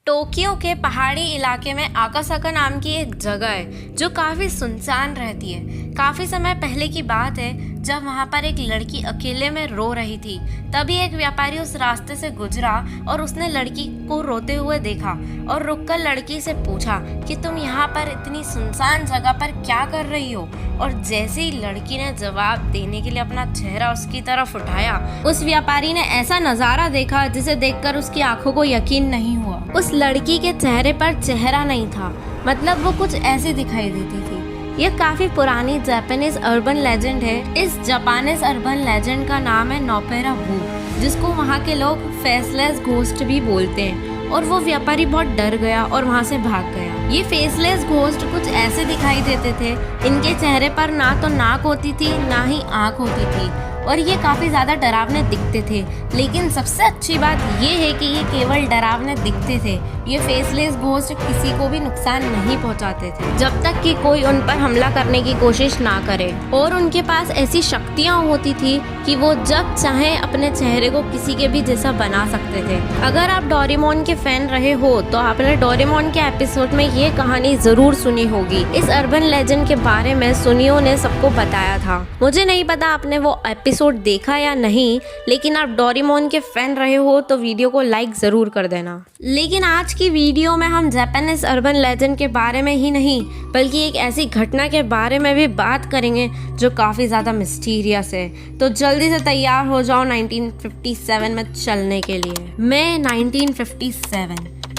Tokyo के पहाड़ी इलाके में आकासाका नाम की एक जगह है जो काफ़ी सुनसान रहती है। काफ़ी समय पहले की बात है जब वहाँ पर एक लड़की अकेले में रो रही थी। तभी एक व्यापारी उस रास्ते से गुजरा और उसने लड़की को रोते हुए देखा और रुककर लड़की से पूछा कि तुम यहाँ पर इतनी सुनसान जगह पर क्या कर रही हो। और जैसे ही लड़की ने जवाब देने के लिए अपना चेहरा उसकी तरफ उठाया, उस व्यापारी ने ऐसा नज़ारा देखा जिसे देखकर उसकी आंखों को यकीन नहीं हुआ। उस लड़की के चेहरे पर चेहरा नहीं था, मतलब वो कुछ ऐसी दिखाई देती थी। यह काफी पुरानी जापानीज अर्बन लेजेंड है। इस जापानीज अर्बन लेजेंड का नाम है नोपेरा वू, जिसको वहाँ के लोग फेसलेस घोस्ट भी बोलते हैं। और वो व्यापारी बहुत डर गया और वहाँ से भाग गया। ये फेसलेस घोस्ट कुछ ऐसे दिखाई देते थे, इनके चेहरे पर ना तो नाक होती थी ना ही आँख होती थी और ये काफ़ी ज़्यादा डरावने दिखते थे। लेकिन सबसे अच्छी बात ये है कि ये केवल डरावने दिखते थे। ये फेसलेस घोस्ट किसी को भी नुकसान नहीं पहुंचाते थे जब तक कि कोई उन पर हमला करने की कोशिश ना करे। और उनके पास ऐसी शक्तियां होती थी कि वो जब चाहे अपने चेहरे को किसी के भी जैसा बना सकते थे। अगर आप डोरेमोन के फैन रहे हो तो आपने डोरेमोन के एपिसोड में ये कहानी जरूर सुनी होगी। इस अर्बन लेजेंड के बारे में सुनियो ने सबको बताया था। मुझे नहीं पता आपने वो एपिसोड देखा या नहीं, लेकिन आप डोरेमोन के फैन रहे हो तो वीडियो को लाइक जरूर कर देना। लेकिन आज की वीडियो में हम जापानीज अर्बन लेजेंड के बारे में ही नहीं बल्कि एक ऐसी घटना के बारे में भी बात करेंगे जो काफ़ी ज़्यादा मिस्टीरियस है। तो जल्दी से तैयार हो जाओ 1957 में चलने के लिए। मैं 1957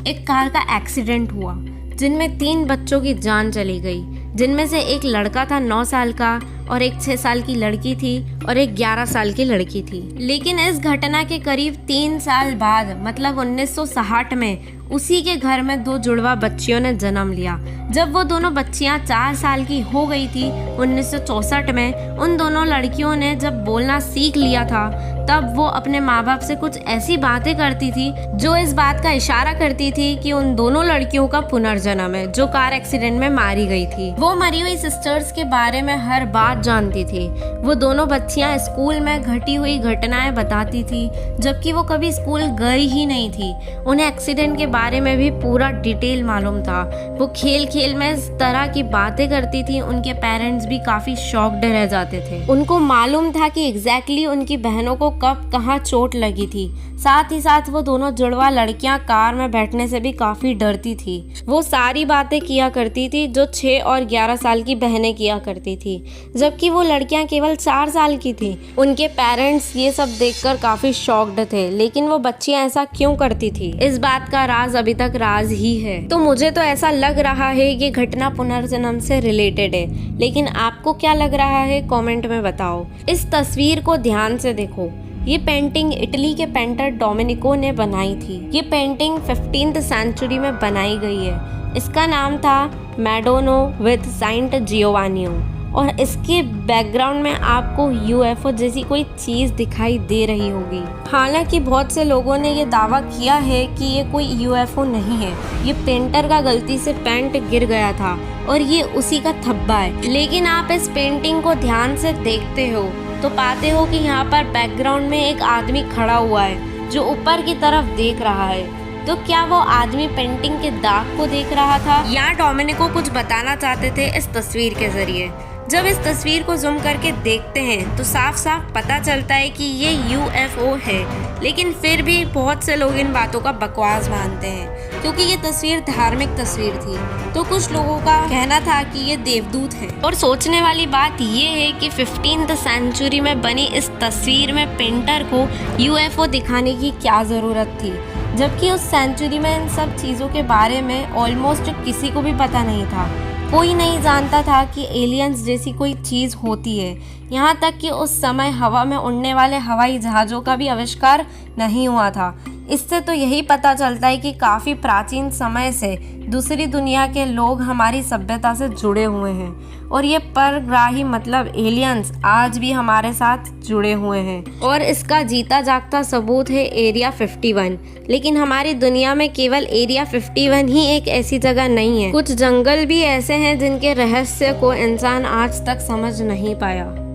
एक कार का एक्सीडेंट हुआ जिनमें 3 बच्चों की जान चली गई, जिनमें से एक लड़का था 9 साल का और एक 6 साल की लड़की थी और एक 11 साल की लड़की थी। लेकिन इस घटना के करीब 3 साल बाद मतलब 1960 में उसी के घर में 2 जुड़वा बच्चियों ने जन्म लिया। जब वो दोनों बच्चियां 4 साल की हो गई थी 1964 में, उन दोनों लड़कियों ने जब बोलना सीख लिया था तब वो अपने माँ बाप से कुछ ऐसी बातें करती थी जो इस बात का इशारा करती थी कि उन दोनों लड़कियों का पुनर्जन्म है जो कार एक्सीडेंट में मारी गई थी। वो मरी हुई सिस्टर्स के बारे में हर बात जानती थी। वो दोनों बच्चियां स्कूल में घटी हुई घटनाएं बताती थी जबकि वो कभी स्कूल गई ही नहीं थी। उन्हें एक्सीडेंट के बारे में भी पूरा डिटेल मालूम था। वो खेल खेल में इस तरह की बातें करती थी, उनके पेरेंट्स भी काफी शॉक्ड रह जाते थे। उनको मालूम था कि एग्जैक्टली उनकी बहनों को कब कहाँ चोट लगी थी। साथ ही साथ वो दोनों जुड़वा लड़कियां कार में बैठने से भी काफी डरती थी। वो सारी बातें किया करती थी जो 6 और 11 साल की बहनें किया करती थी, जबकि वो लड़कियां केवल 4 साल की थी। उनके पेरेंट्स ये सब देखकर काफी शॉक्ड थे, लेकिन वो बच्चियां ऐसा क्यों करती थी इस बात का राज अभी तक राज ही है। तो मुझे तो ऐसा लग रहा है कि घटना पुनर्जन्म से रिलेटेड है, लेकिन आपको क्या लग रहा है कमेंट में बताओ। इस तस्वीर को ध्यान से देखो। ये पेंटिंग इटली के पेंटर डोमेनिको ने बनाई थी। ये पेंटिंग 15th सेंचुरी में बनाई गई है। इसका नाम था मैडोनो विद सेंट जियोवानियो और इसके बैकग्राउंड में आपको यूएफओ जैसी कोई चीज़ दिखाई दे रही होगी। हालांकि बहुत से लोगों ने ये दावा किया है कि ये कोई यूएफओ नहीं है, ये पेंटर का गलती से पेंट गिर गया था और ये उसी का थब्बा है। लेकिन आप इस पेंटिंग को ध्यान से देखते हो तो पाते हो कि यहाँ पर बैकग्राउंड में एक आदमी खड़ा हुआ है जो ऊपर की तरफ देख रहा है। तो क्या वो आदमी पेंटिंग के दाग को देख रहा था या डोमेनिको कुछ बताना चाहते थे इस तस्वीर के जरिए? जब इस तस्वीर को जूम करके देखते हैं तो साफ साफ पता चलता है कि ये यूएफओ है, लेकिन फिर भी बहुत से लोग इन बातों का बकवास मानते हैं क्योंकि ये तस्वीर धार्मिक तस्वीर थी। तो कुछ लोगों का कहना था कि ये देवदूत है। और सोचने वाली बात ये है कि 15th सेंचुरी में बनी इस तस्वीर में पेंटर को यूएफओ दिखाने की क्या ज़रूरत थी, जबकि उस सेंचुरी में इन सब चीज़ों के बारे में ऑलमोस्ट किसी को भी पता नहीं था। कोई नहीं जानता था कि एलियंस जैसी कोई चीज़ होती है। यहाँ तक कि उस समय हवा में उड़ने वाले हवाई जहाज़ों का भी आविष्कार नहीं हुआ था। इससे तो यही पता चलता है कि काफ़ी प्राचीन समय से दूसरी दुनिया के लोग हमारी सभ्यता से जुड़े हुए हैं और ये परग्राही मतलब एलियंस आज भी हमारे साथ जुड़े हुए हैं। और इसका जीता जागता सबूत है एरिया 51। लेकिन हमारी दुनिया में केवल एरिया 51 ही एक ऐसी जगह नहीं है, कुछ जंगल भी ऐसे हैं जिनके रहस्य को इंसान आज तक समझ नहीं पाया।